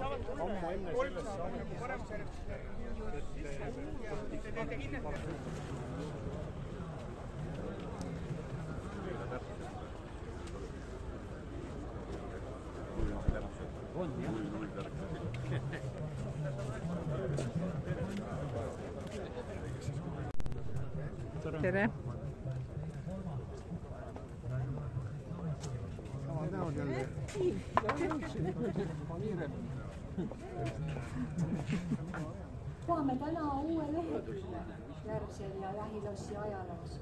ammu enne sellesse tere! Kuvame täna uue lehekülje Järvselja jahilossi ajaloos.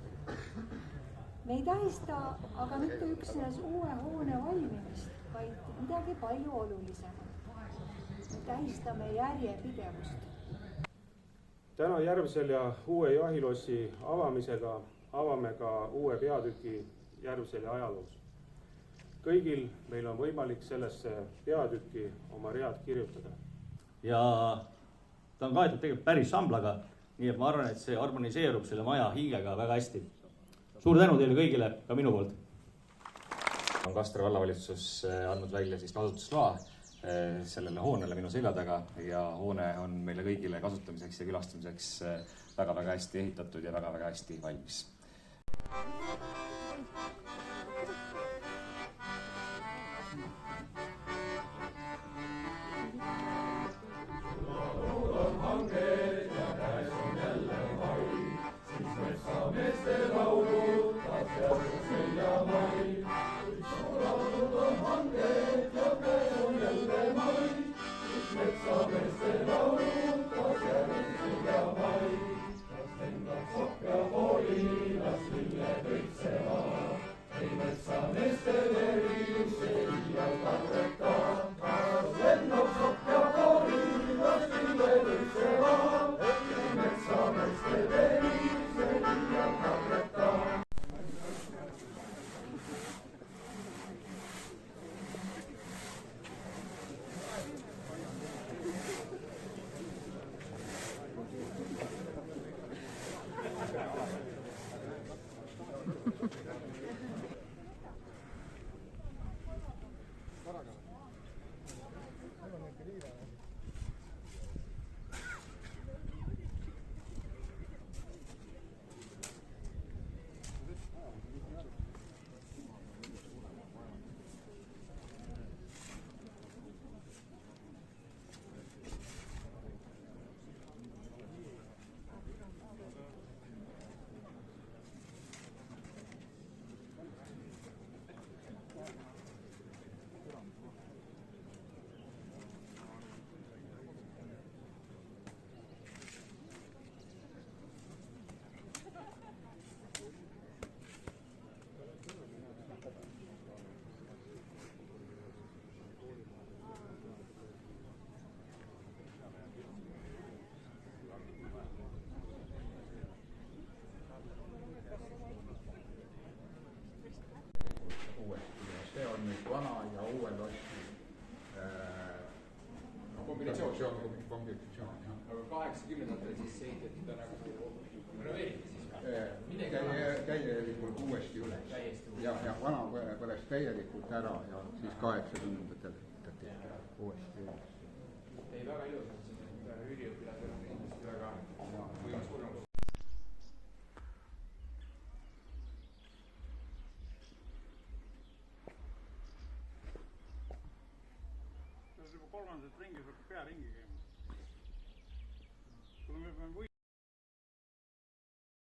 Me ei tähista aga mitte üksnes uue hoone valmimist, vaid midagi palju olulisemat. Me tähistame järjepidevust. Täna Järvselja uue jahilossi avamisega avame ka uue peatüki Järvselja ajaloos. Kõigil meil on võimalik sellesse peatükki oma read kirjutada. Ja ta on kaetud tegelikult päris samblaga, nii et ma arvan, et see harmoniseerub selle maja hiigega väga hästi. Suur tänu teile kõigile ka minu poolt. On Kastre vallavalitsus andnud välja kasutusloa sellele hoonele minu selja taga ja hoone on meile kõigile kasutamiseks ja külastamiseks väga-väga hästi ehitatud ja väga-väga hästi valmis. See on nüüd vana ja uue lossi kombinatsioon. Aga 80-ndatel siis ehitati ta nagu renoveeriti siis? Täielikult uuesti üles. Ja vana põles täielikult ära ja siis 80-ndatel ehitati uuesti üles. Ei väga ilusad siin üliõpilased on kindlasti väga võimas kogemus. kolmandat ringi peab pea ringi käima.